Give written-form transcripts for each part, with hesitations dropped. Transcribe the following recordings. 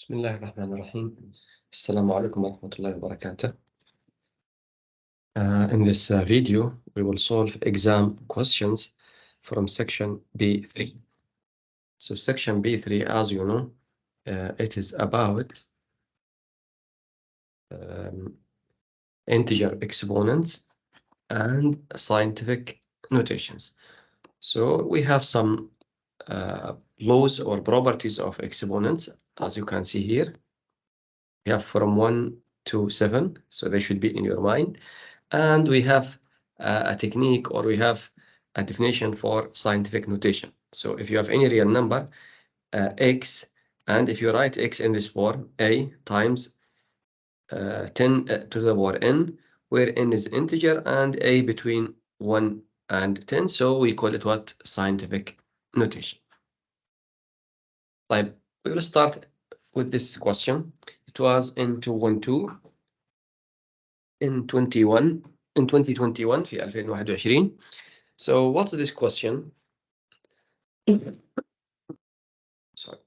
بسم الله الرحمن الرحيم. السلام عليكم ورحمة الله وبركاته. In this video, we will solve exam questions from section B3. So section B3, as you know, it is about integer exponents and scientific notations. So we have some laws or properties of exponents, as you can see here. We have from 1 to 7, so they should be in your mind. And we have a technique, or we have a definition for scientific notation. So if you have any real number, x, and if you write x in this form, a times 10 to the power n, where n is integer and a between 1 and 10, so we call it what? Scientific notation. Right, we will start with this question. It was in 212 in 2021 في 2021. So what's this question? Sorry.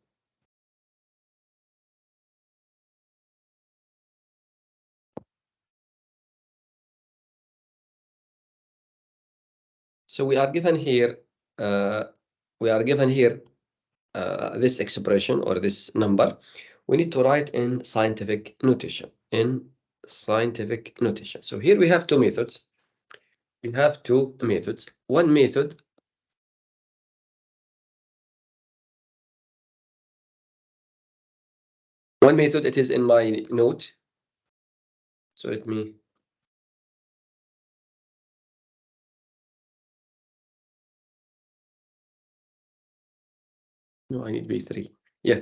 So we are given here this expression or this number. We need to write in scientific notation. So here we have two methods. One method it is in my note. So let me. No, I need B3. Yeah.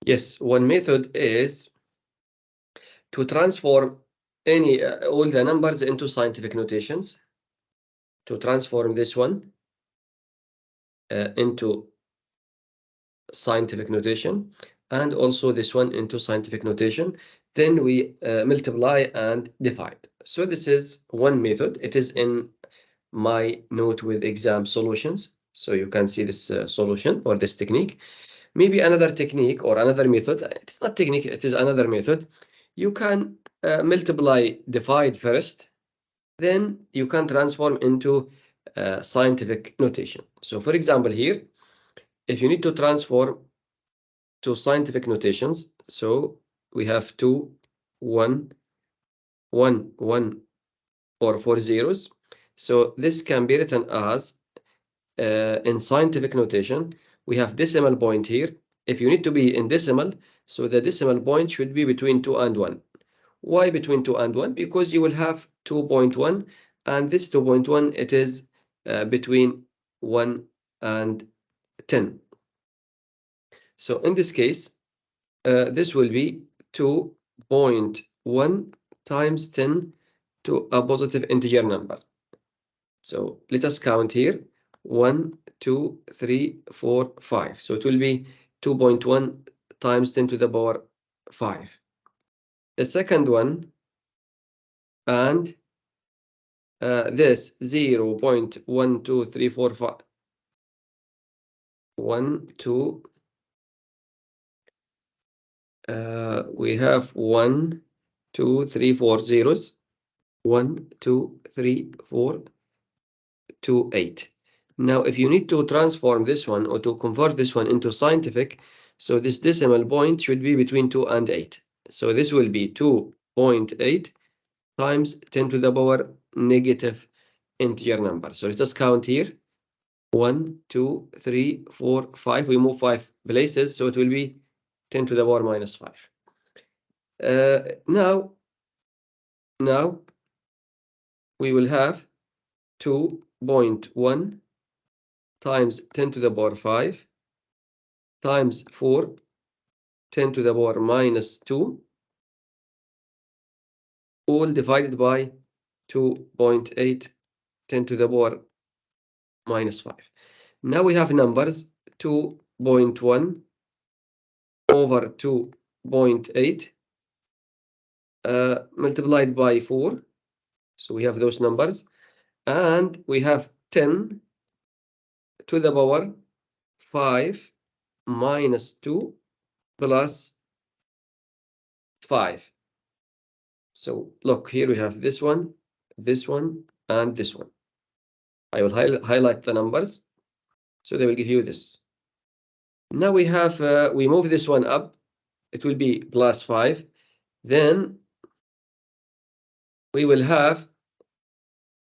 Yes, one method is to transform all the numbers into scientific notations. To transform this one into scientific notation, and also this one into scientific notation. Then we multiply and divide. So this is one method. It is in my note with exam solutions. So you can see this solution or this technique. Maybe another technique or another method. It's not technique, it is another method. You can multiply, divide first, then you can transform into scientific notation. So for example here, if you need to transform to scientific notations, so we have 2, 1, 1, 1, or 4 zeros. So this can be written as, in scientific notation, we have decimal point here. If you need to be in decimal, so the decimal point should be between 2 and 1. Why between 2 and 1? Because you will have 2.1, and this 2.1, it is between 1 and 10. So in this case, this will be 2.1 times 10 to a positive integer number. So let us count here. 1, 2, 3, 4, 5. So it will be 2.1 times 10 to the power 5. The second one, and this 0.12345. 1, 2. We have 1, 2, 3, 4 zeros. 1, 2, 3, 4, 2, 8. Now, if you need to transform this one or to convert this one into scientific, so this decimal point should be between 2 and 8. So this will be 2.8 times 10 to the power negative integer number. So let us count here. 1, 2, 3, 4, 5. We move 5 places, so it will be 10 to the power minus 5. Now we will have 2.1 times 10 to the power 5 times 4, 10 to the power minus 2, all divided by 2.8, 10 to the power minus 5. Now we have numbers 2.1 over 2.8 multiplied by 4. So we have those numbers, and we have 10 to the power 5 minus 2 plus 5. So look, here we have this one, and this one. I will highlight the numbers, so they will give you this. Now we have, we move this one up, it will be plus 5. Then we will have,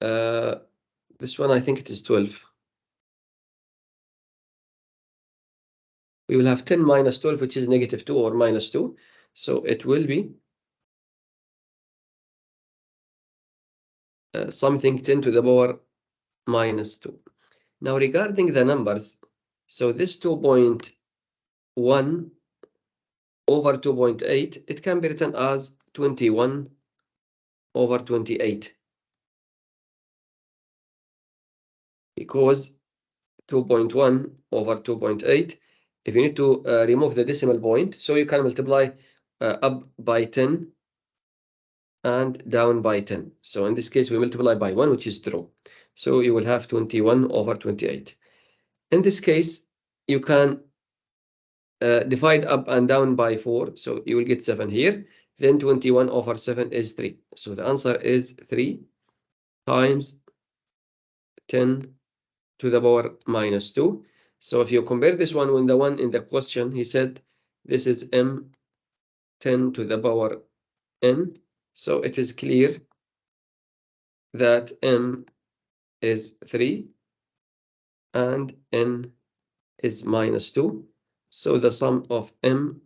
this one, I think it is 12. We will have 10 minus 12, which is negative 2 or minus 2. So it will be something 10 to the power minus 2. Now regarding the numbers, so this 2.1 over 2.8, it can be written as 21 over 28. Because 2.1 over 2.8, if you need to remove the decimal point, so you can multiply up by 10 and down by 10. So in this case, we multiply by 1, which is true. So you will have 21 over 28. In this case, you can divide up and down by 4. So you will get 7 here. Then 21 over 7 is 3. So the answer is 3 times 10 to the power minus 2. So if you compare this one with the one in the question, he said this is m 10 to the power n. So it is clear that m is 3 and n is minus 2. So the sum of m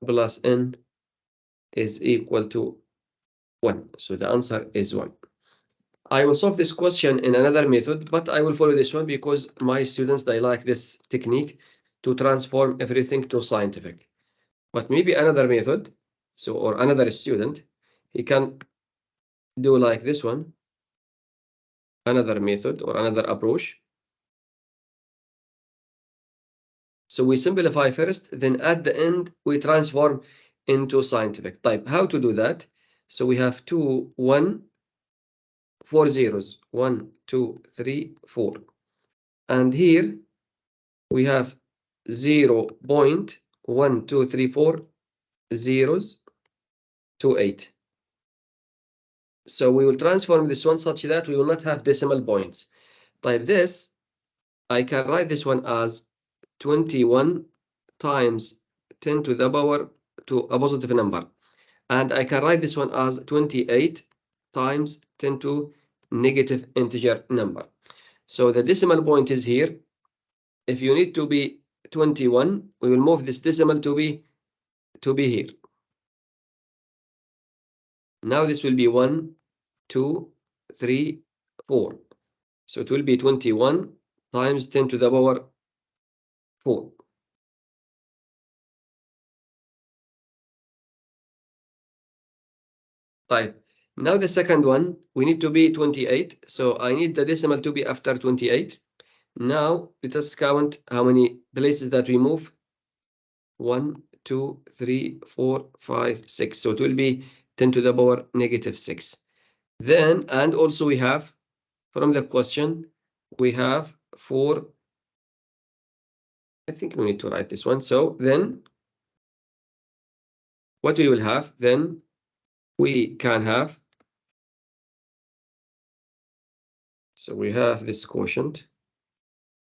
plus n is equal to 1. So the answer is 1. I will solve this question in another method, but I will follow this one because my students, they like this technique to transform everything to scientific. But maybe another method, so or another student, he can do like this one, another method or another approach. So we simplify first, then at the end, we transform into scientific type. How to do that? So we have 2, 1, 4 zeros, 1, 2, 3, 4. And here we have 0.1234 zeros to 8. So we will transform this one such that we will not have decimal points. Type this, I can write this one as 21 times 10 to the power to a positive number. And I can write this one as 28 times 10 to negative integer number. So the decimal point is here. If you need to be 21, we will move this decimal to be here. Now this will be 1, 2, 3, 4. So it will be 21 times 10 to the power 4. Right. Now the second one, we need to be 28. So I need the decimal to be after 28. Now let us count how many places that we move. 1, 2, 3, 4, 5, 6. So it will be 10 to the power negative 6. Then, and also we have, from the question, we have 4. I think we need to write this one. So then, what we will have, then we can have, so we have this quotient.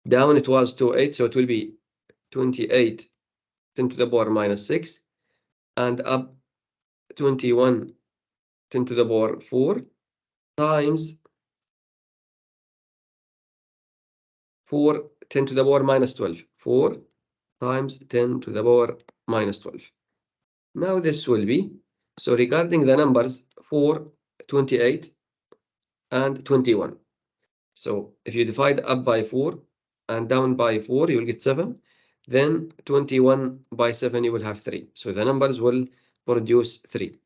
Down it was 28, so it will be 28 10 to the power minus 6, and up 21 10 to the power 4 times 4 10 to the power minus 12. 4 times 10 to the power minus 12. Now this will be, so regarding the numbers 4, 28, and 21. So if you divide up by 4 and down by 4, you will get 7. Then 21 by 7, you will have 3. So the numbers will produce 3.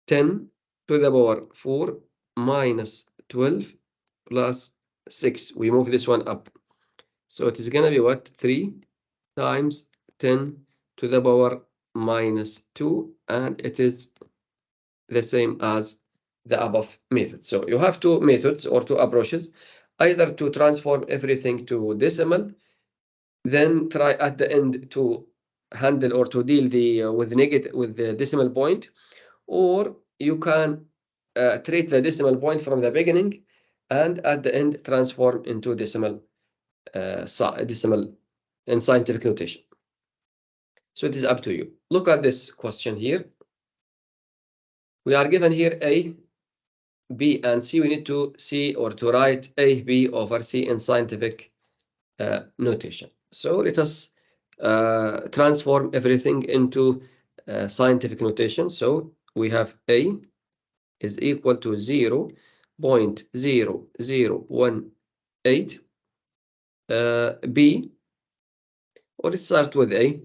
10 to the power 4 minus 12 plus 6. We move this one up. So it is going to be what? 3 times 10 to the power minus 2. And it is the same as the above method. So you have two methods or two approaches, either to transform everything to decimal, then try at the end to handle or to deal with the decimal point, or you can treat the decimal point from the beginning and at the end transform into decimal in scientific notation. So it is up to you. Look at this question here. We are given here A, B, and C. We need to see or to write A, B over C in scientific notation. So let us transform everything into scientific notation. So we have A is equal to 0.0018. B, or let's start with A.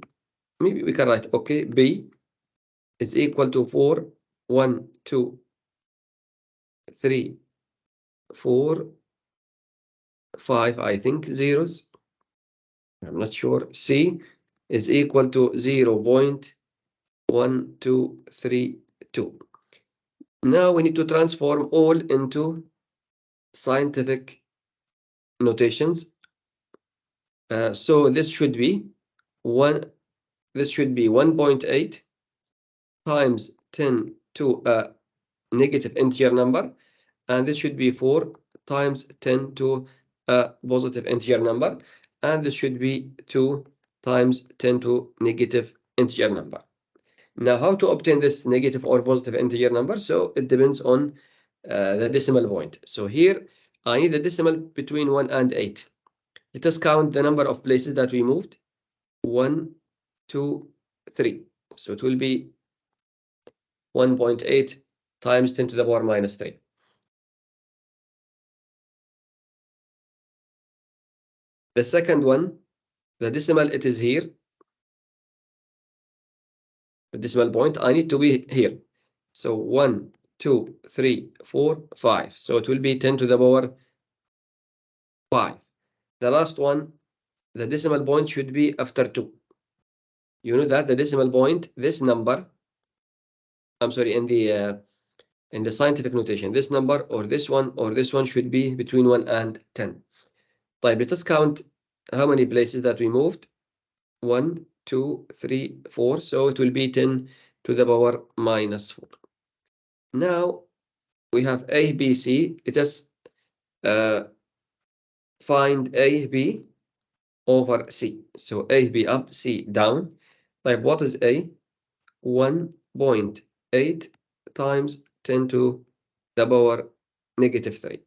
Maybe we can write, okay, B is equal to 4, 1, 2, 3, 4, 5, I think, zeros. I'm not sure. C is equal to 0.1232. Now we need to transform all into scientific notations. So this should be 1.8 times 10 to a negative integer number, and this should be 4 times 10 to a positive integer number, and this should be 2 times 10 to negative integer number. Now, how to obtain this negative or positive integer number? So it depends on the decimal point. So here, I need the decimal between 1 and 8. Let us count the number of places that we moved. 1, 2, 3. So it will be 1.8 times 10 to the power minus 3. The second one, the decimal, it is here. The decimal point, I need to be here. So 1, 2, 3, 4, 5. So it will be 10 to the power 5. The last one, the decimal point should be after 2. You know that the decimal point, this number, I'm sorry, in the scientific notation, this number or this one should be between 1 and 10. طيب, let us count how many places that we moved. 1, 2, 3, 4. So it will be 10 to the power minus 4. Now we have A, B, C. Let us find A, B over C. So A, B up, C down. Like, what is A? 1.8 times 10 to the power negative 3.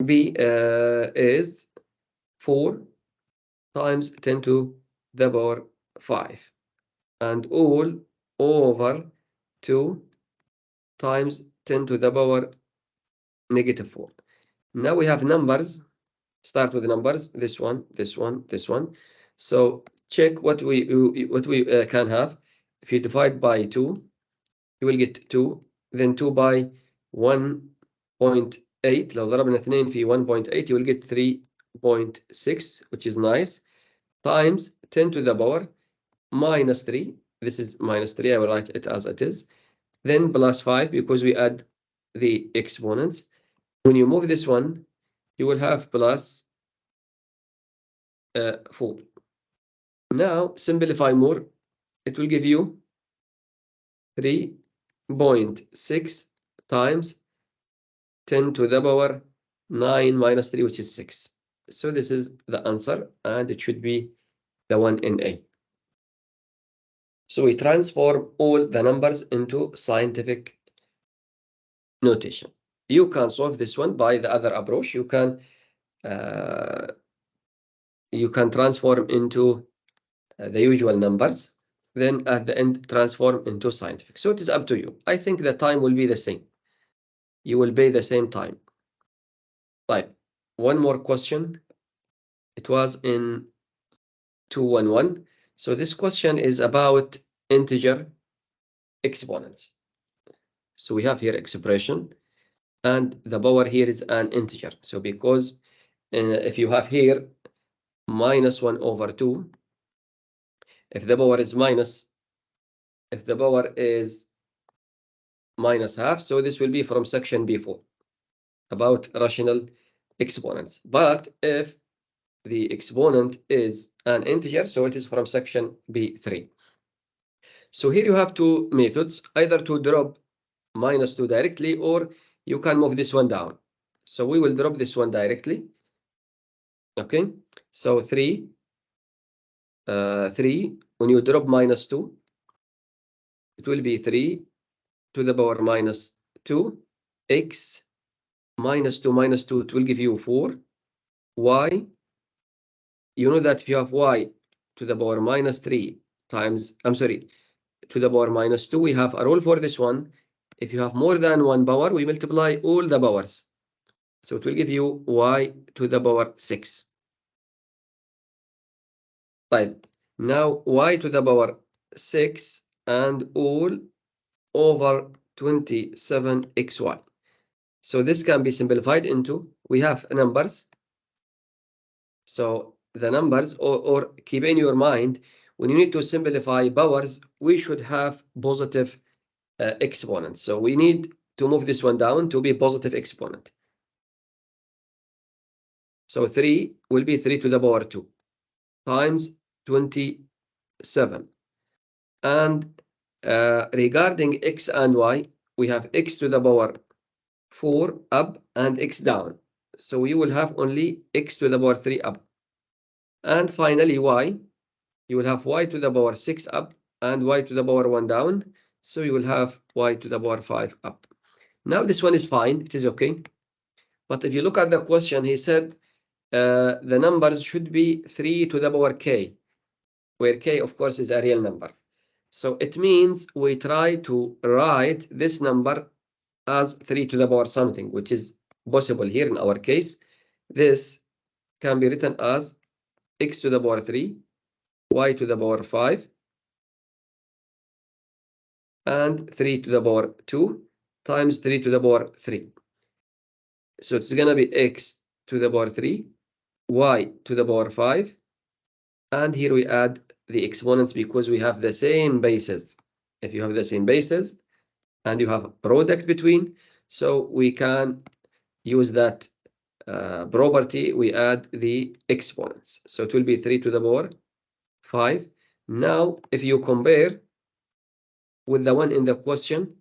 B is 4 times 10 to the power 5. And all over 2 times 10 to the power negative 4. Now we have numbers. Start with the numbers. This one, this one, this one. So check what we can have. If you divide by 2, you will get 2. Then 2 by 1.8. لو ضربنا 2 في 1.8 you will get 3.6, which is nice. Times 10 to the power minus 3. This is minus 3. I will write it as it is. Then plus 5 because we add the exponents. When you move this one, you will have plus 4. Now simplify more. It will give you 3.6 times 10 to the power 9 minus 3, which is 6. So this is the answer, and it should be the one in A. So we transform all the numbers into scientific notation. You can solve this one by the other approach. You can transform into the usual numbers, then at the end transform into scientific. So it is up to you. I think the time will be the same. You will pay the same time. Right. One more question. It was in 211. So this question is about integer exponents. So we have here expression, and the power here is an integer. So because if you have here minus 1 over 2, if the power is minus half. So this will be from section B4 about rational exponents. But if the exponent is an integer, so it is from section B3. So here you have two methods, either to drop -2 directly, or you can move this one down. So we will drop this one directly. Okay, so 3, when you drop -2, it will be 3 to the power -2, x -2, it will give you 4, y, you know that if you have y to the power -3 times, I'm sorry, to the power -2, we have a rule for this one. If you have more than one power, we multiply all the powers. So it will give you y to the power 6. Right. Now y to the power 6 and all over 27xy. So this can be simplified into, we have numbers. So the numbers, or keep in your mind, when you need to simplify powers, we should have positive exponents. So we need to move this one down to be positive exponent. So 3 will be 3 to the power 2 times 27. And regarding x and y, we have x to the power 4 up and x down. So you will have only x to the power 3 up. And finally y, you will have y to the power 6 up and y to the power 1 down. So you will have y to the power 5 up. Now this one is fine, it is okay. But if you look at the question, he said the numbers should be 3 to the power k, where k, of course, is a real number. So it means we try to write this number as 3 to the power something, which is possible here in our case. This can be written as x to the power 3, y to the power 5, and 3 to the power 2 times 3 to the power 3. So it's going to be x to the power 3, y to the power 5, and here we add the exponents because we have the same bases. If you have the same bases and you have a product between, so we can use that property, we add the exponents. So it will be 3 to the power 5. Now, if you compare with the one in the question,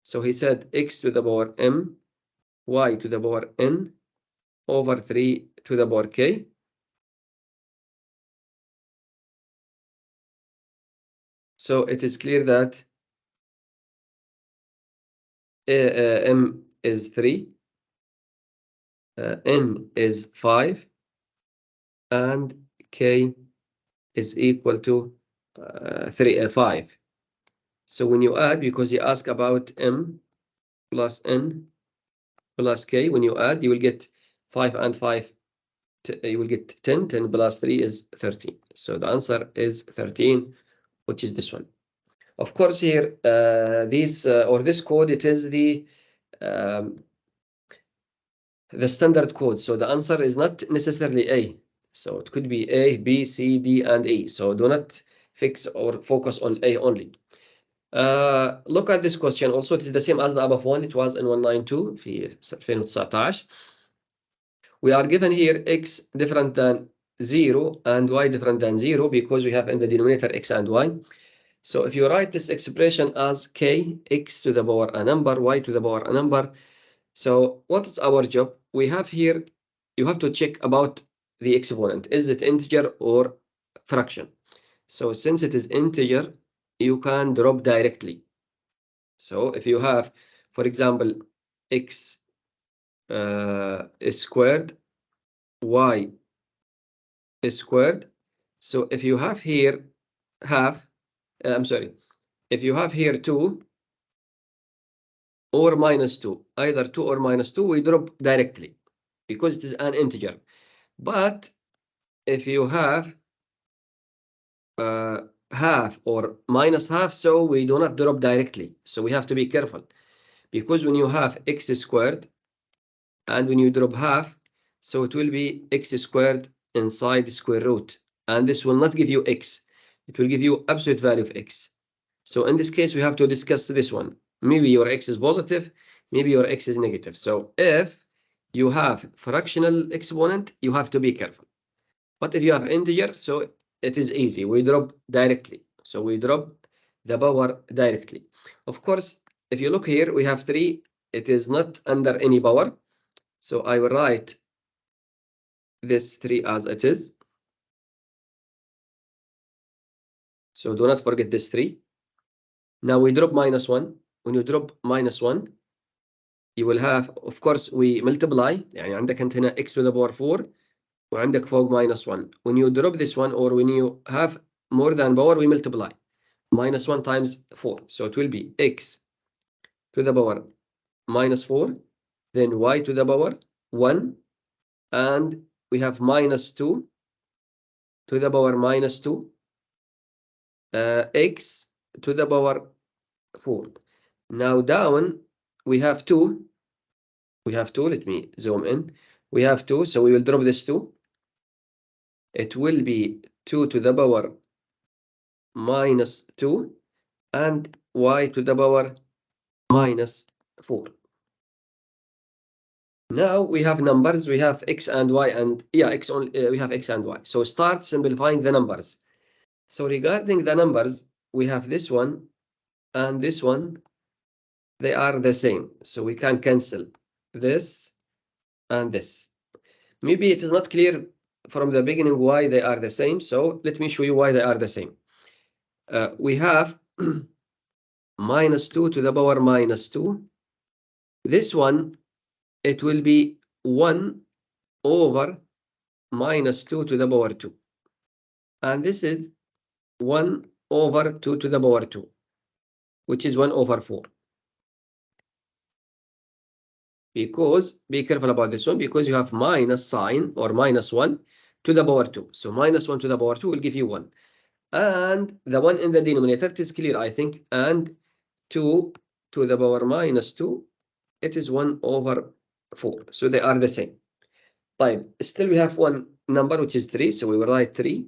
so he said x to the power m, y to the power n, over 3 to the power k. So it is clear that m is 3, n is 5, and k is equal to 5. So when you add, because you ask about m plus n plus k, when you add, you will get 5 and 5, you will get 10. 10 plus 3 is 13. So the answer is 13, which is this one. Of course, here, this code, it is the standard code. So the answer is not necessarily A. So it could be A, B, C, D, and E. So do not fix or focus on A only. Look at this question. Also, it is the same as the above one. It was in 192 في 2019. We are given here x different than 0 and y different than 0 because we have in the denominator x and y. So if you write this expression as k, x to the power a number, y to the power a number. So what is our job? We have here, you have to check about the exponent. Is it integer or fraction? So since it is integer, you can drop directly. So if you have, for example, x is squared, y is squared. So if you have here if you have here 2 or -2, either 2 or -2, we drop directly because it is an integer. But if you have half or -half, so we do not drop directly. So we have to be careful because when you have x squared and when you drop half, so it will be x squared inside the square root, and this will not give you x. It will give you absolute value of x. So in this case, we have to discuss this one. Maybe your x is positive, maybe your x is negative. So if you have fractional exponent, you have to be careful. But if you have integer, so it is easy. We drop directly. So we drop the power directly. Of course, if you look here, we have 3. It is not under any power. So I will write this 3 as it is. So do not forget this 3. Now we drop -1. When you drop -1, you will have, of course, we multiply. يعني عندك أنت هنا x to the power 4 وعندك فوق -1. When you drop this one, or when you have more than power, we multiply. -1 times 4. So it will be x to the power -4, then y to the power 1, and we have -2 to the power -2, x to the power 4. Now down, we have 2. We have 2. Let me zoom in. We have 2, so we will drop this 2. It will be 2 to the power -2, and y to the power -4. Now we have numbers. We have x and y, and yeah, x only. We have x and y. So start simplifying the numbers. So regarding the numbers, we have this one and this one. They are the same. So we can cancel this and this. Maybe it is not clear from the beginning why they are the same. So let me show you why they are the same. We have -2 to the power -2. This one, it will be 1 over -2 to the power 2. And this is 1 over 2 to the power 2, which is 1 over 4. Because, be careful about this one, because you have minus sign, or -1 to the power 2. So -1 to the power 2 will give you 1. And the 1 in the denominator, it is clear, I think. And 2 to the power -2, it is 1 over 4. So they are the same. But still we have one number, which is 3. So we will write 3.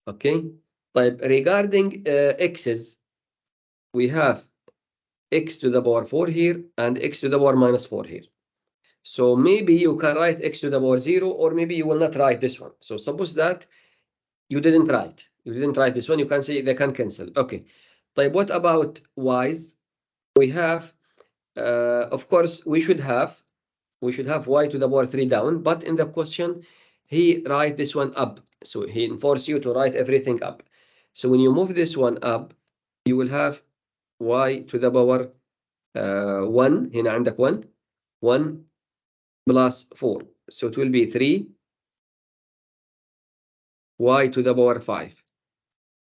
Okay. But regarding x's, we have x to the power 4 here and x to the power -4 here. So maybe you can write x to the power 0, or maybe you will not write this one. So suppose that you didn't write. You didn't write this one. You can say they can cancel. Okay. But what about y's? We have, of course, we should have y to the power 3 down, but in the question, he write this one up. So he enforce you to write everything up. So when you move this one up, you will have y to the power 1. هنا عندك 1 plus 4. So it will be 3 y to the power 5.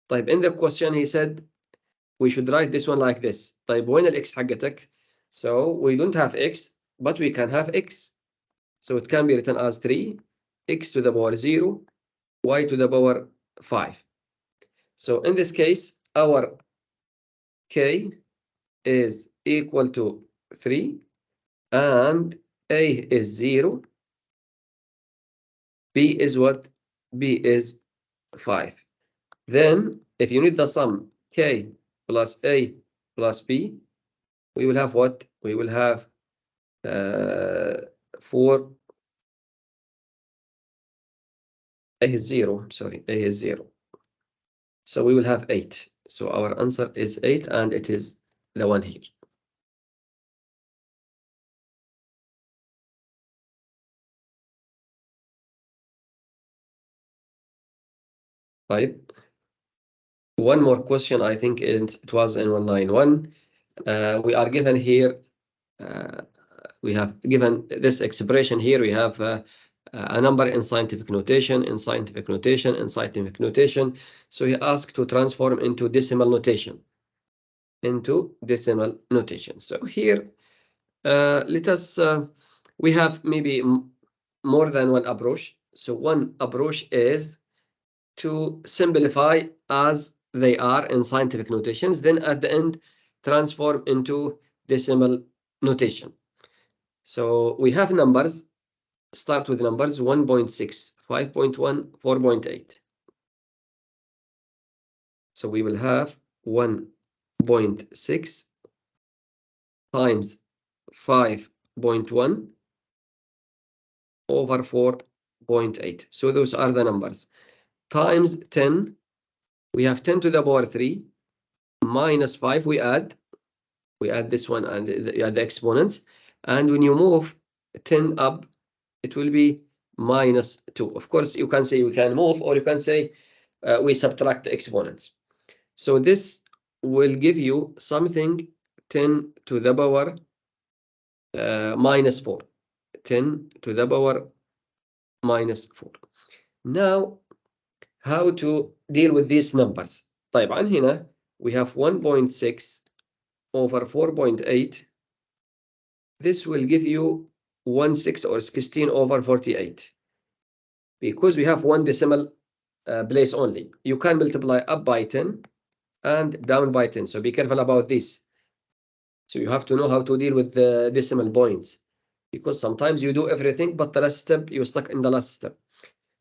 طيب in the question he said we should write this one like this. طيب وين الx حقتك? So we don't have x, but we can have x. So it can be written as 3 x to the power 0 y to the power 5. So in this case, our k is equal to 3 and a is 0. B is what? B is 5. Then, if you need the sum k plus a plus b, we will have what? We will have 4. A is 0. Sorry, a is 0. So we will have 8. So our answer is 8, and it is the one here. Right. One more question, I think it was in 191. We are given here, we have given this expression here. We have a number in scientific notation, in scientific notation, in scientific notation. So he asked to transform into decimal notation. So here, let us, we have maybe more than one approach. So one approach is to simplify as they are in scientific notations, then at the end transform into decimal notation. So we have numbers. Start with numbers 1.6, 5.1, 4.8. So we will have 1 5.6 times 5.1 over 4.8. So those are the numbers. Times 10, we have 10 to the power 3 minus 5. We add this one and the exponents. And when you move 10 up, it will be minus 2. Of course, you can say we can move, or you can say we subtract the exponents. So this will give you something 10 to the power minus 4. 10 to the power minus 4. Now, how to deal with these numbers? طبعا هنا we have 1.6 over 4.8. This will give you 16 or 16 over 48. Because we have one decimal place only. You can multiply up by 10 and down by 10. So be careful about this. So you have to know how to deal with the decimal points. Because sometimes you do everything, but the last step, you're stuck in the last step.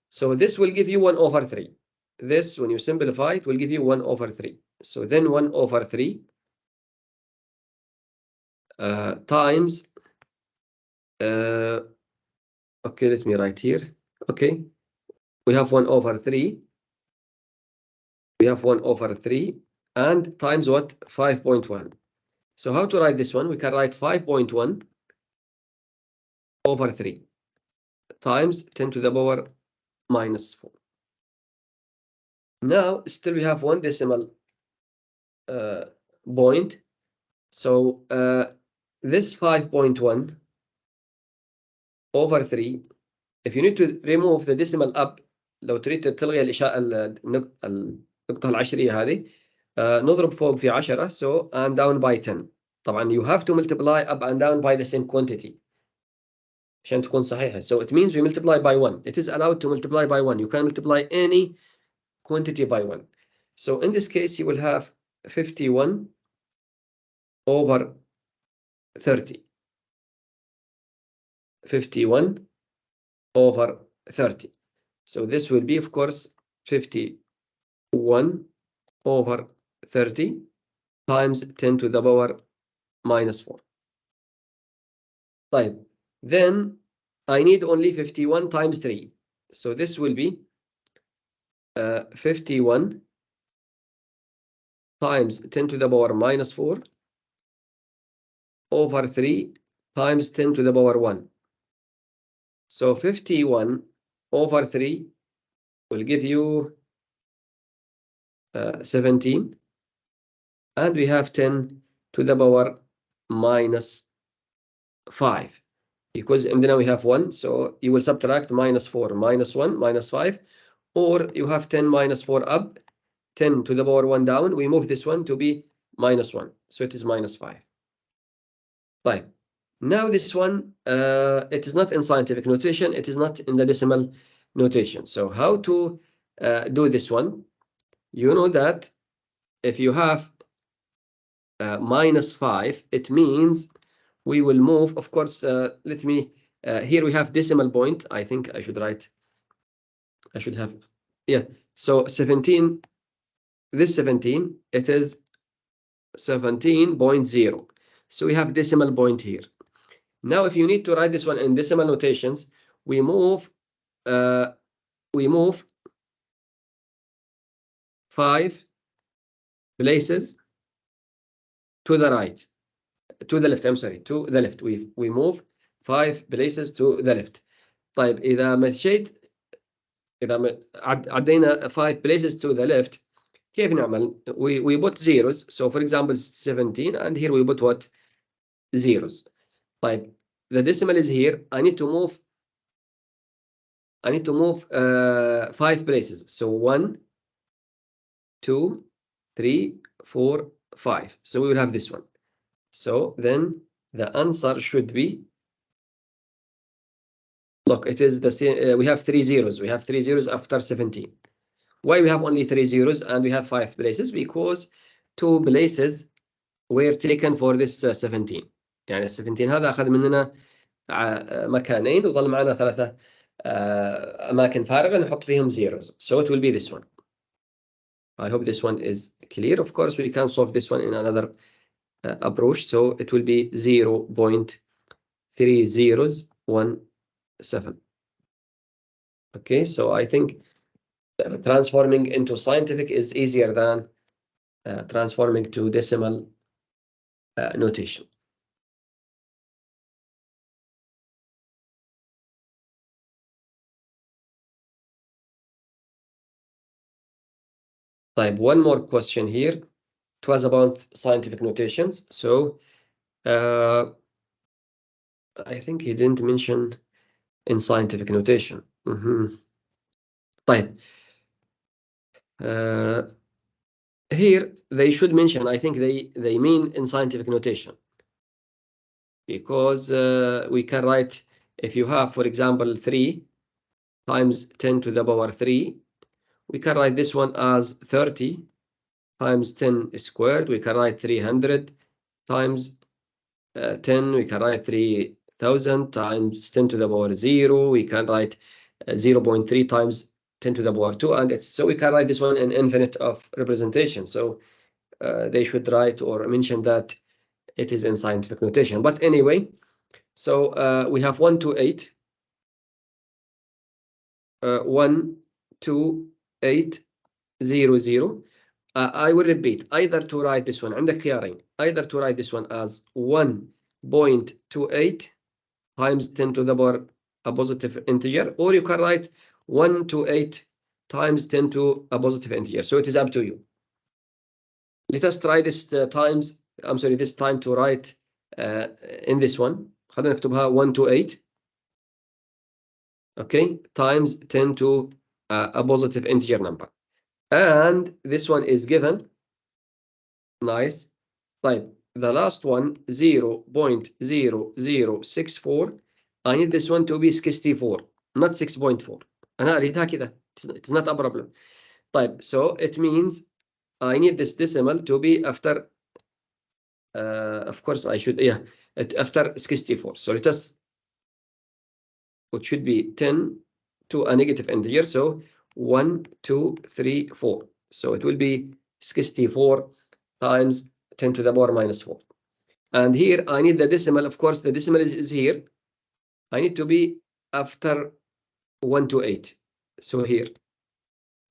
So this will give you 1 over 3. This, when you simplify, it will give you 1 over 3. So then 1 over 3 times, okay, let me write here. Okay, we have 1 over 3. We have 1 over 3 and times what? 5.1. So how to write this one? We can write 5.1 over 3 times 10 to the power minus 4. Now, still we have one decimal point. So this 5.1 over 3, if you need to remove the decimal up, لو تريد تلغي النقطة العشرية هذه نضرب فوق في 10 so and down by 10. طبعا you have to multiply up and down by the same quantity عشان تكون صحيحة. So it means we multiply by 1. It is allowed to multiply by 1. You can multiply any quantity by 1. So in this case you will have 51 over 30. 51 over 30. So this will be, of course, 51 over 30 times 10 to the power minus 4. طيب. Then I need only 51 times 3. So this will be 51 times 10 to the power minus 4 over 3 times 10 to the power 1. So 51 over 3 will give you 17. And we have 10 to the power minus 5. Because now we have 1, so you will subtract minus 4, minus 1, minus 5. Or you have 10 minus 4 up, 10 to the power 1 down. We move this one to be minus 1. So it is minus 5. Right. Now this one, it is not in scientific notation. It is not in the decimal notation. So how to do this one? You know that if you have minus 5, it means we will move, of course, let me, here we have decimal point. I think I should write, I should have, yeah. So 17, this 17, it is 17.0. So we have decimal point here. Now, if you need to write this one in decimal notations, we move 5 places to the right, to the left. I'm sorry, to the left. We move 5 places to the left. طيب إذا مشيت إذا عدينا 5 places to the left كيف نعمل؟ we put zeros. So for example 17 and here we put what? Zeros. طيب the decimal is here. I need to move 5 places. So 1, 2, 3, 4, 5. So we will have this one. So then the answer should be, look, it is the same. We have 3 zeros. We have 3 zeros after 17. Why we have only 3 zeros and we have 5 places? Because 2 places were taken for this 17. يعني 17 هذا أخذ مننا مكانين وظل معنا 3 أماكن فارغة نحط فيهم zeros. So it will be this one. I hope this one is clear. Of course, we can solve this one in another approach. So it will be 0.3017. Okay, so I think transforming into scientific is easier than transforming to decimal notation. Type one more question here. It was about scientific notations. So I think he didn't mention in scientific notation. طيب. Here they should mention, I think they mean in scientific notation, because we can write, if you have, for example, 3 times 10 to the power 3, we can write this one as 30 times 10 squared. We can write 300 times 10. We can write 3000 times 10 to the power 0. We can write 0.3 times 10 to the power 2, and it's so we can write this one in infinite of representation. So they should write or mention that it is in scientific notation. But anyway, so we have 1 to 8, 1 to 8 0 0. I will repeat, either to write this one عندك خيارين, either to write this one as 1.28 times 10 to the power a positive integer, or you can write 1 to 8 times 10 to a positive integer. So it is up to you. Let us try this this time to write in this one. خلينا نكتبها 1 to 8, okay, times 10 to a positive integer number. And this one is given. Nice. طيب, the last one, 0.0064. I need this one to be 64, not 6.4. أنا أريدها كده. It's not a problem. طيب, so it means I need this decimal to be after, of course I should, after 64. So it should be 10 to a negative integer. So 1, 2, 3, 4. So it will be 64 times 10 to the power minus 4. And here I need the decimal. Of course, the decimal is here. I need to be after 1 to 8. So here,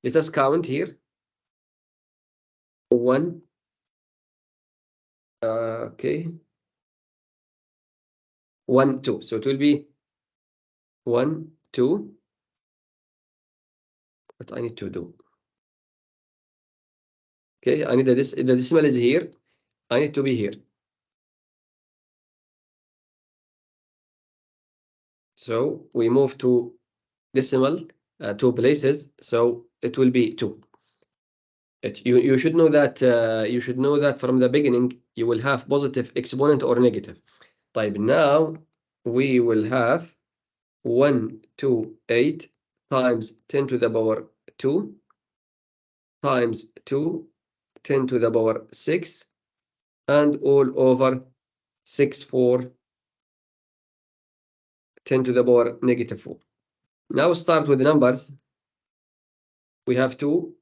let us count here. 1. Okay. 1, 2. So it will be 1, 2. What I need to do? Okay, I need the decimal is here. I need to be here. So we move to decimal 2 places. So it will be 2. You should know that from the beginning you will have positive exponent or negative. طيب, now we will have 128 times 10 to the power 2 times 2 10 to the power 6 and all over 64 10 to the power negative 4. Now start with the numbers. We have 2.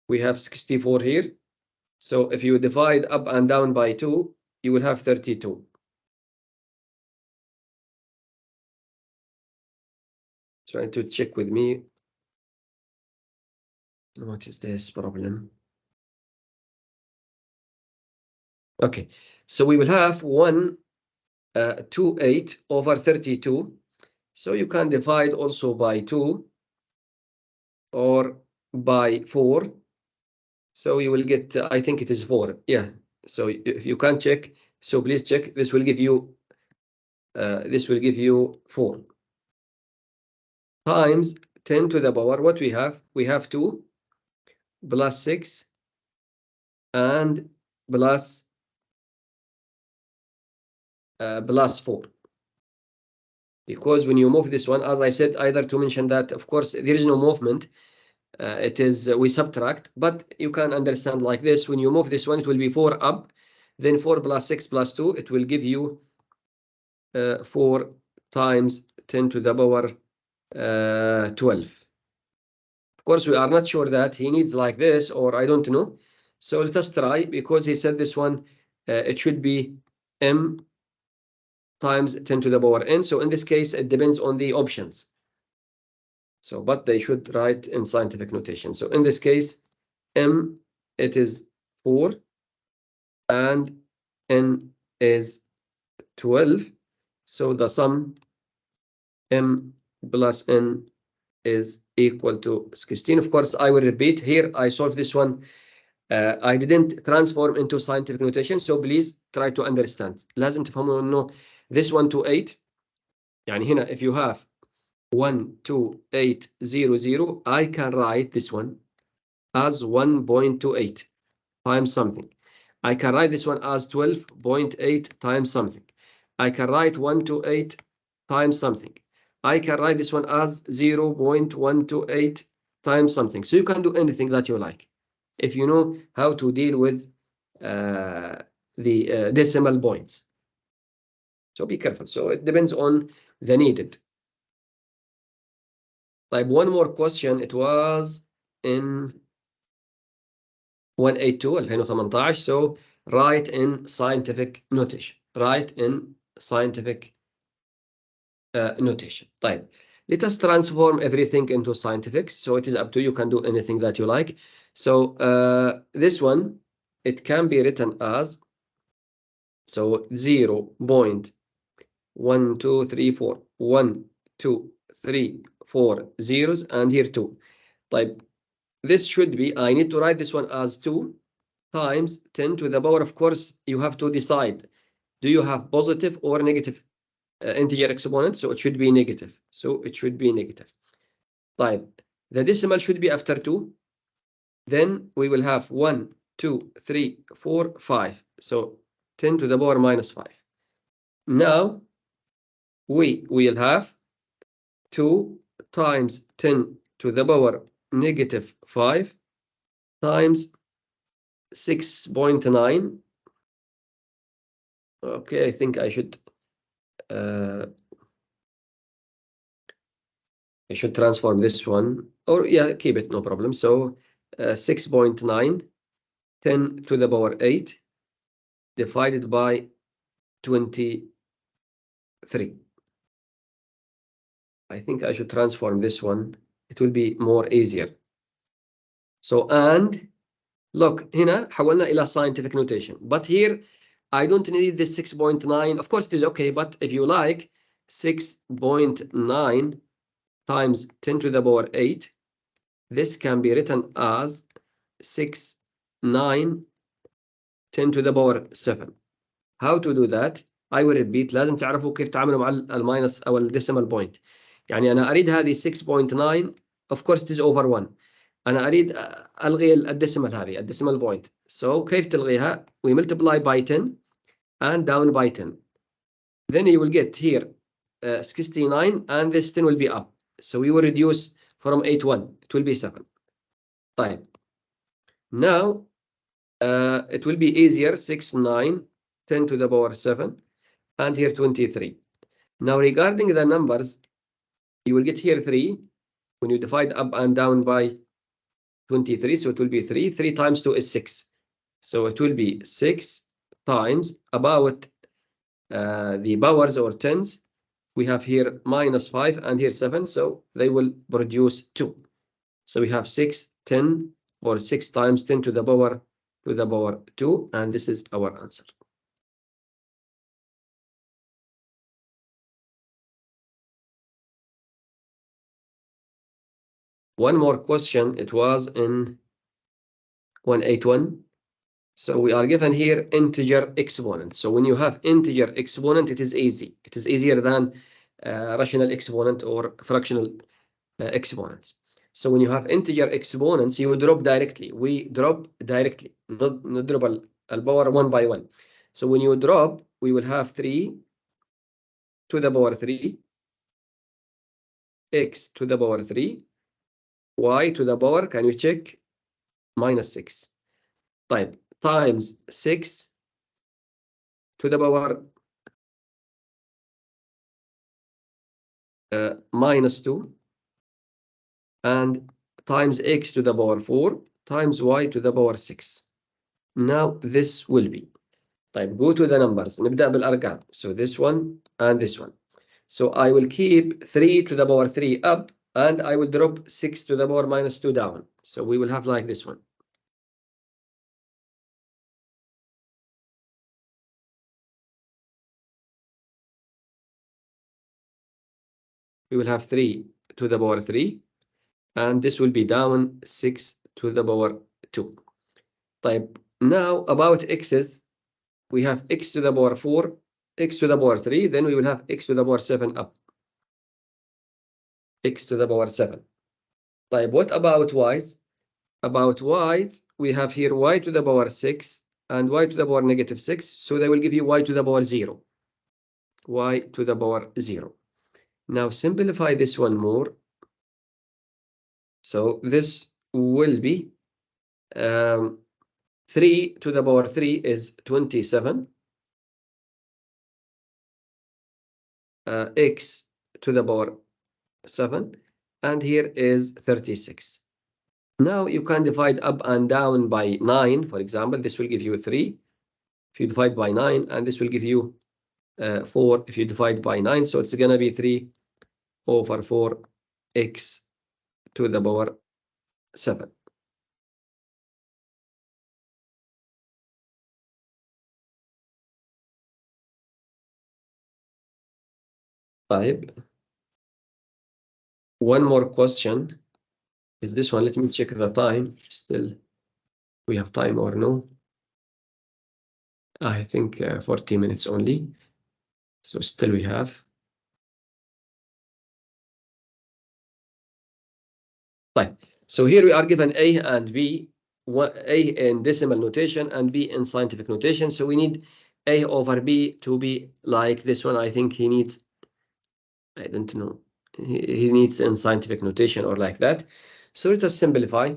We have 64 here. So if you divide up and down by 2, you will have 32. Trying to check with me. What is this problem? Okay, so we will have 128 over 32. So you can divide also by 2 or by 4. So you will get, I think it is 4. Yeah. So if you can check, so please check. This will give you 4 times 10 to the power. What we have? We have 2 plus 6 and plus 4. Because when you move this one, as I said, either to mention that, of course, there is no movement. It is, we subtract, but you can understand like this. When you move this one, it will be 4 up, then 4 plus 6 plus 2, it will give you 4 times 10 to the power 12. Of course, we are not sure that he needs like this, or I don't know. So let us try, because he said this one, it should be m times 10 to the power n. So in this case, it depends on the options. So, but they should write in scientific notation. So in this case, m, it is 4, and n is 12. So the sum m plus n is equal to 16. Of course, I will repeat here. I solved this one. I didn't transform into scientific notation. So please try to understand. لازم تفهموا إنه this 128. يعني هنا if you have 12800, I can write this one as 1.28 times something. I can write this one as 12.8 times something. I can write 128 times something. I can write this one as 0.128 times something. So you can do anything that you like if you know how to deal with the decimal points. So be careful. So it depends on the needed. Like one more question. It was in 182 2018. So write in scientific notation. Write in scientific notation. طيب. Let us transform everything into scientific. So it is up to you. You can do anything that you like. So this one, it can be written as, so 0.1234. 1, 2, 3, 4 zeros, and here 2. طيب. This should be, I need to write this one as 2 times 10 to the power. Of course, you have to decide, do you have positive or negative integer exponent? So it should be negative. So it should be negative. طيب. The decimal should be after 2. Then we will have 1, 2, 3, 4, 5. So 10 to the power minus 5. Now we will have 2 times 10 to the power negative 5 times 6.9. Okay, I think I should transform this one, or yeah, keep it, no problem. So 6.9, 10 to the power 8 divided by 23. I think I should transform this one. It will be more easier. So, and look, هنا حولنا إلى scientific notation. But here, I don't need this 6.9. Of course, it is okay, but if you like, 6.9 times 10 to the power 8, this can be written as 6, 9, 10 to the power 7. How to do that? I will repeat. لازم تعرفوا كيف تعاملوا مع الماينس أو الديسيمال بوينت. يعني أنا أريد هذه 6.9. Of course it is over 1. أنا أريد ألغي الديسيمال هذه الديسيمال بوينت. So كيف تلغيها? We multiply by 10 and down by 10. Then you will get here 69, and this 10 will be up. So we will reduce from 81. It will be 7. طيب. Now it will be easier. 6, 9, 10 to the power 7, and here 23. Now regarding the numbers, you will get here 3 when you divide up and down by 23. So it will be 3. 3 times 2 is 6. So it will be 6 times about the powers or tens. We have here minus 5 and here 7. So they will produce 2. So we have 6, 10, or 6 times 10 to the power 2. And this is our answer. One more question. It was in 181. So we are given here integer exponent. So when you have integer exponent, it is easy. It is easier than rational exponent or fractional exponents. So when you have integer exponents, you drop directly. We drop directly, not drop al power 1 by 1. So when you drop, we will have 3 to the power 3, x to the power 3, y to the power, can you check? Minus 6. Type times 6 to the power minus 2, and times x to the power 4 times y to the power 6. Now this will be. طيب go to the numbers. نبدأ بالأرقام. So this one and this one. So I will keep 3 to the power 3 up and I will drop 6 to the power minus 2 down. So we will have like this one. We will have 3 to the power 3 and this will be down 6 to the power 2. طيب now about x's, we have x to the power 4, x to the power 3, then we will have x to the power 7 up. X to the power 7. طيب what about y's? About y's, we have here y to the power 6 and y to the power negative 6. So they will give you y to the power 0. Y to the power 0. Now simplify this one more. So this will be 3 to the power 3 is 27. X to the power 7. And here is 36. Now you can divide up and down by 9, for example. This will give you 3. If you divide by 9, and this will give you 4 if you divide by 9. So it's going to be 3 over 4 x to the power 7. طيب. One more question is this one. Let me check the time. Still, we have time or no? I think 40 minutes only. So still we have. Right. So here we are given A and B, A in decimal notation and B in scientific notation. So we need A over B to be like this one. I think he needs, I don't know, he needs in scientific notation or like that. So let us simplify.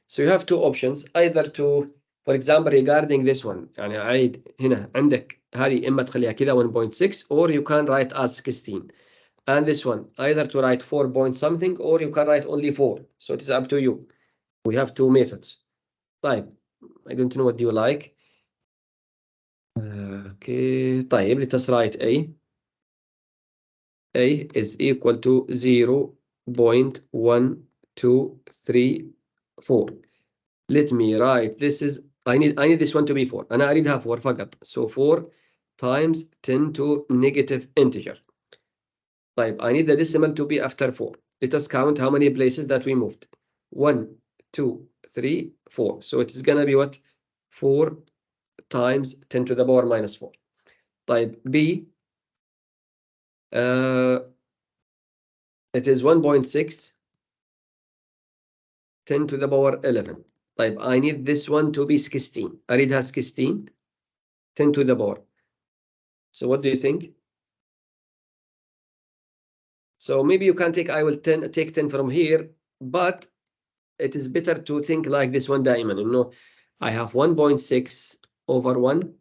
So you have two options, either to, for example, regarding this one, يعني عيد هنا عندك هذه إما تخليها كذا 1.6 or you can write as 16. And this one, either to write 4 point something or you can write only 4. So it is up to you. We have two methods. طيب, I don't know what do you like. Okay, طيب, let us write A. A is equal to 0.1234. Let me write, this is, I need this one to be 4. أنا أريدها 4 فقط. So 4 times 10 to negative integer. طيب, I need the decimal to be after 4. Let us count how many places that we moved. 1, 2, 3, 4. So it is going to be what? 4 times 10 to the power minus 4. طيب, B, it is 1.6, 10 to the power 11. طيب, I need this one to be 16. أريدها 16, 10 to the power. So what do you think? So maybe you can take, I will take 10 from here, but it is better to think like this one دائما. You know, I have 1.6 over 1.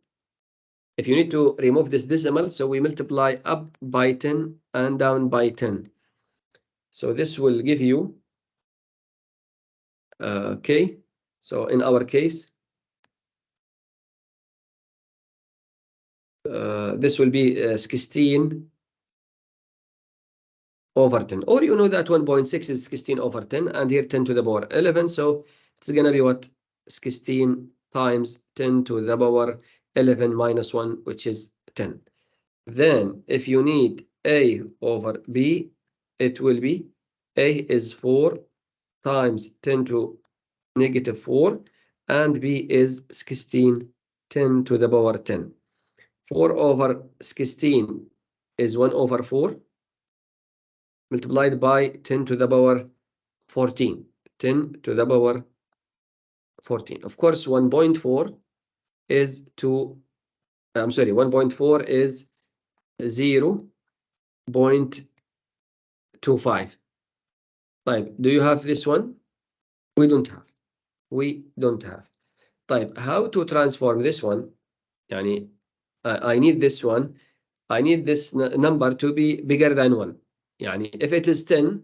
If you need to remove this decimal, so we multiply up by 10 and down by 10. So this will give you, okay, so in our case, this will be 16 over 10. Or you know that 1.6 is 16 over 10, and here 10 to the power 11. So it's going to be what? 16 times 10 to the power 11 minus 1, which is 10. Then if you need A over B, it will be A is 4 times 10 to negative 4, and B is 16, 10 to the power 10. 4 over 16 is 1 over 4, multiplied by 10 to the power 14. 10 to the power 14. Of course, 1.4 is 1.4 is 0.25. طيب, do you have this one? We don't have. We don't have. طيب, how to transform this one? يعني, I need this one. I need this number to be bigger than 1. يعني, if it is 10,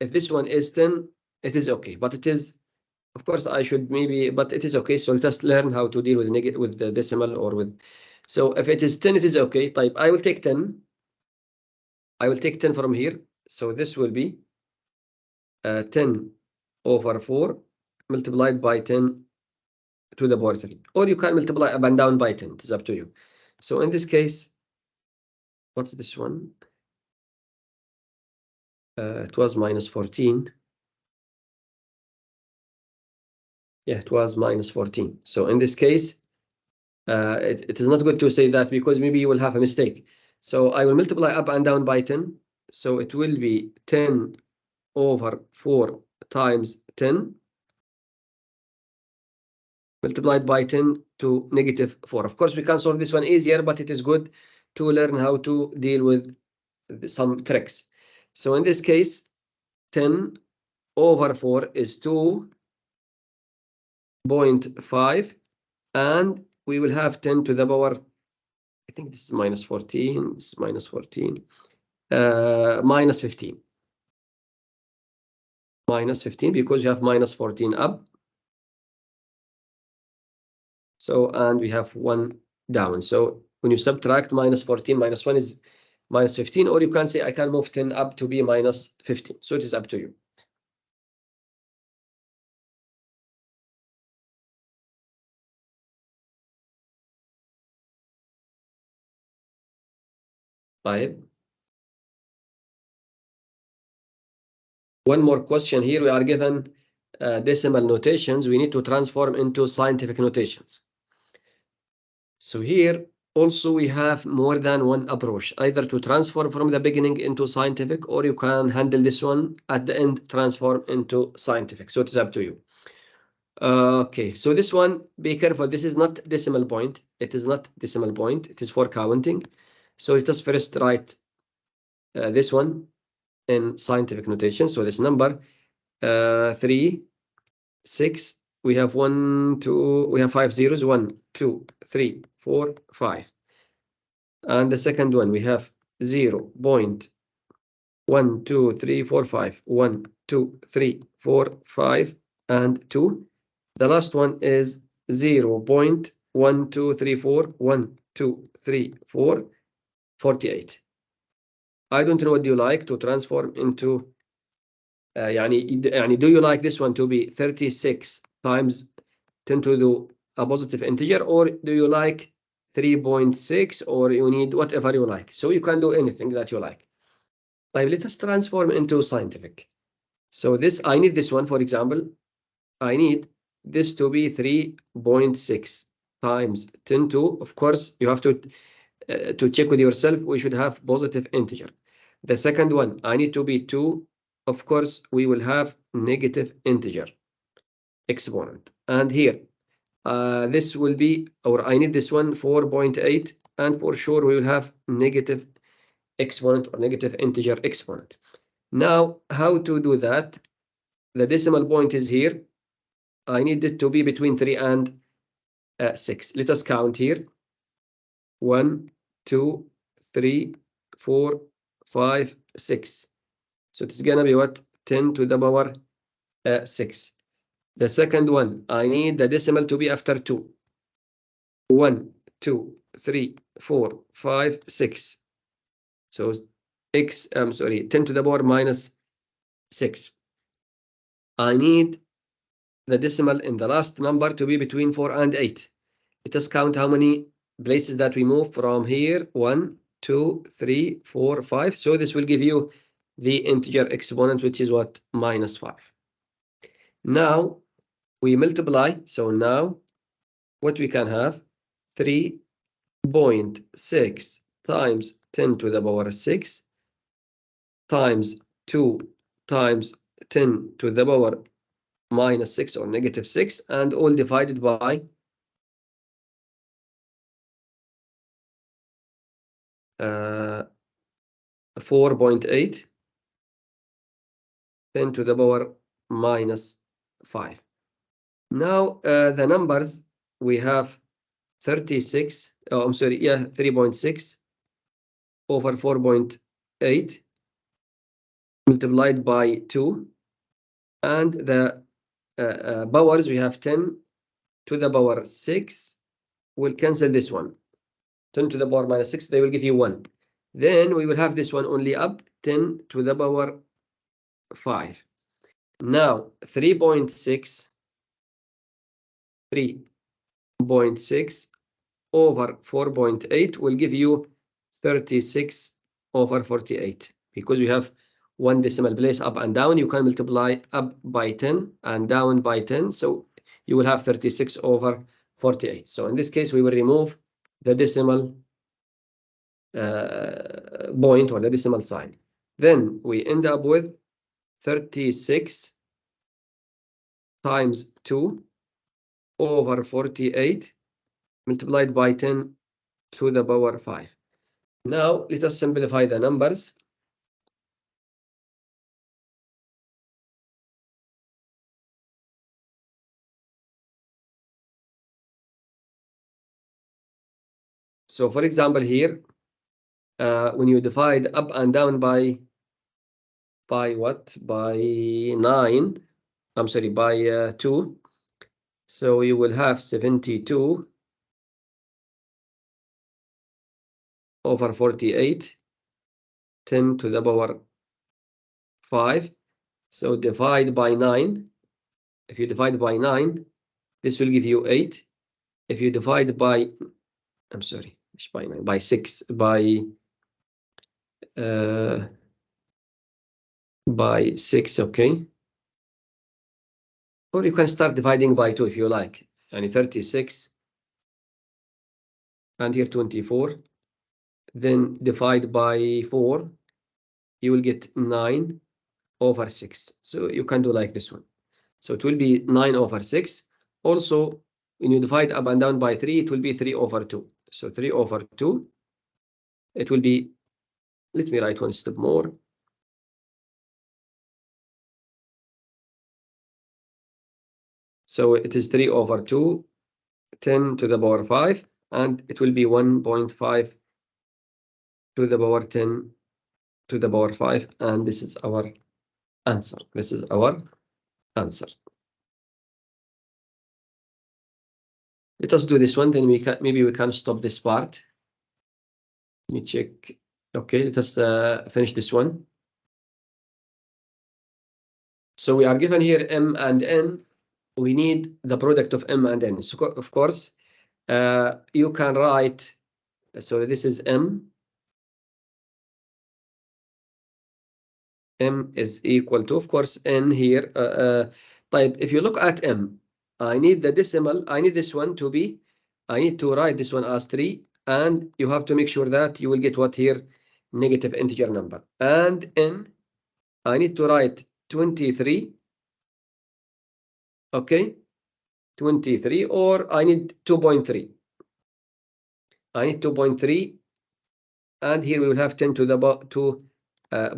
if this one is 10, it is okay, but it is, of course, I should maybe, but it is okay. So let us learn how to deal with negative, with the decimal or with. So if it is 10, it is okay. Type, I will take 10. I will take 10 from here. So this will be 10 over 4 multiplied by 10 to the power 3. Or you can multiply up and down by 10. It is up to you. So in this case, what's this one? It was minus 14. Yeah, it was minus 14. So in this case, it is not good to say that because maybe you will have a mistake. So I will multiply up and down by 10. So it will be 10 over 4 times 10 multiplied by 10 to negative 4. Of course, we can solve this one easier, but it is good to learn how to deal with some tricks. So in this case, 10 over 4 is 2.5, and we will have 10 to the power, I think this is minus 14, it's minus 14, minus 15. Minus 15 because you have minus 14 up. So, and we have 1 down. So when you subtract minus 14, minus 1 is minus 15, or you can say I can move 10 up to be minus 15. So it is up to you. Right. One more question here. We are given decimal notations. We need to transform into scientific notations. So here also we have more than one approach, either to transform from the beginning into scientific, or you can handle this one at the end, transform into scientific. So it is up to you. Okay, so this one, be careful. This is not decimal point. It is not decimal point. It is for counting. So let us first write this one in scientific notation. So this number 3, 6. We have 1, 2. We have 5 zeros. 1, 2, 3, 4, 5. And the second one we have 0.1, 2, 3, 4, 5. 1, 2, 3, 4, 5, and 2. The last one is 0.1, 2, 3, 4. 1, 2, 3, 4, 48. I don't know what do you like to transform into. يعني do you like this one to be 36 times 10 to the a positive integer, or do you like 3.6, or you need whatever you like? So you can do anything that you like. Let us transform into scientific. So this, I need this one, for example, I need this to be 3.6 times 10 to, of course, you have to check with yourself, we should have positive integer. The second one, I need to be 2. Of course, we will have negative integer exponent. And here, this will be, or I need this one 4.8, and for sure we will have negative exponent or negative integer exponent. Now, how to do that? The decimal point is here. I need it to be between 3 and 6. Let us count here. 1, 2, 3, 4, 5, 6. So it's gonna be what? 10 to the power 6. The second one, I need the decimal to be after 2. 1, 2, 3, 4, 5, 6. So I'm sorry, 10 to the power minus 6. I need the decimal in the last number to be between 4 and 8. Let us count how many places that we move from here. 1, 2, 3, 4, 5. So this will give you the integer exponent, which is what? Minus 5. Now we multiply. So now what we can have? 3.6 times 10 to the power 6 times 2 times 10 to the power minus 6 or negative 6, and all divided by 4.8, 10 to the power minus 5. Now the numbers we have 36, I'm sorry, yeah, 3.6 over 4.8 multiplied by 2, And the powers, we have 10 to the power 6. We'll cancel this one. 10 to the power minus 6, they will give you 1. Then we will have this one only up, 10 to the power 5. Now 3.6 over 4.8 will give you 36 over 48. Because we have one decimal place up and down, you can multiply up by 10 and down by 10. So you will have 36 over 48. So in this case, we will remove the decimal point or the decimal sign. Then we end up with 36 times 2 over 48 multiplied by 10 to the power 5. Now let us simplify the numbers. So for example here, when you divide up and down by what? By 9. I'm sorry, by 2. So you will have 72 over 48, 10 to the power 5. So divide by 9. If you divide by 9, this will give you 8. If you divide by, I'm sorry, by 9, by 6, by 6, okay. Or you can start dividing by 2 if you like. And 36, and here 24. Then divide by 4, you will get 9 over 6. So you can do like this one. So it will be 9 over 6. Also, when you divide up and down by 3, it will be 3 over 2. So 3 over 2, it will be, let me write one step more. So it is 3 over 2, 10 to the power 5, and it will be 1.5 to the power 10 to the power 5, and this is our answer. This is our answer. Let us do this one, then maybe we can stop this part. Let me check. Okay, let us finish this one. So we are given here m and n. We need the product of m and n. So of course, you can write, so this is m. M is equal to, of course, n here. If you look at m, I need the decimal. I need this one to be, I need to write this one as 3. And you have to make sure that you will get what here? Negative integer number. And n, I need to write 23. Okay, 23, or I need 2.3. I need 2.3, and here we will have 10 to the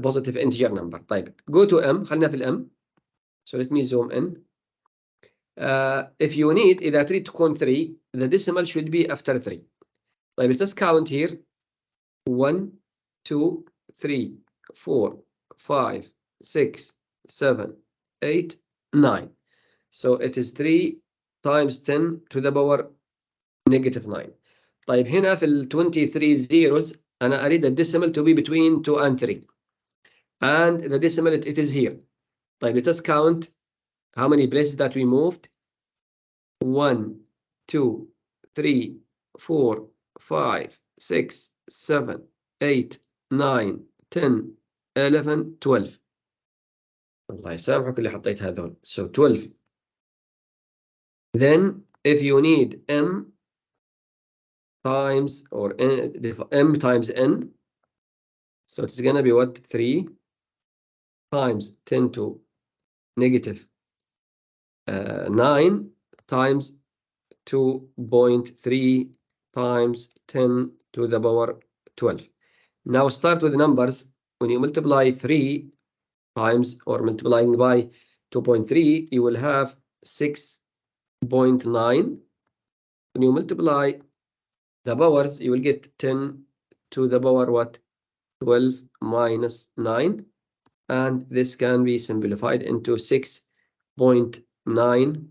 positive integer number. Type. Go to m. خلينا في الm. So let me zoom in. If you need إذا تريد تكون 3, the decimal should be after 3. طيب let's count here. 1, 2, 3, 4, 5, 6, 7, 8, 9. So it is 3 times 10 to the power negative 9. طيب هنا في ال 23 zeros أنا أريد الديسيمال to be between 2 and 3. And the decimal, it is here. طيب let us count how many places that we moved. 1, 2, 3, 4, 5, 6, 7, 8, 9, 10, 11, 12. الله يسامحك اللي حطيت هذول. So 12. Then if you need m times, or m times n, so it's gonna be what? 3 times 10 to negative 9 times 2.3 times 10 to the power 12. Now start with the numbers. When you multiply 3 times, or multiplying by 2.3, you will have 6.9. When you multiply the powers, you will get 10 to the power what? 12 minus 9. And this can be simplified into 6 0.9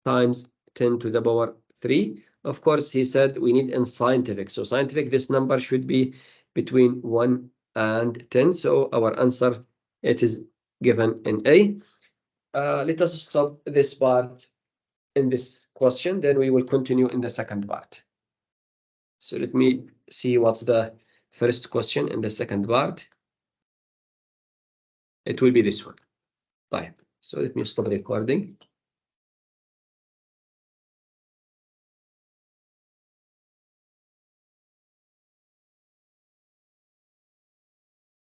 times 10 to the power 3. Of course, he said we need in scientific. So scientific, this number should be between 1 and 10. So our answer, it is given in A. Let us stop this part in this question. Then we will continue in the second part. So let me see what's the first question in the second part. It will be this one. Right. So let me stop recording.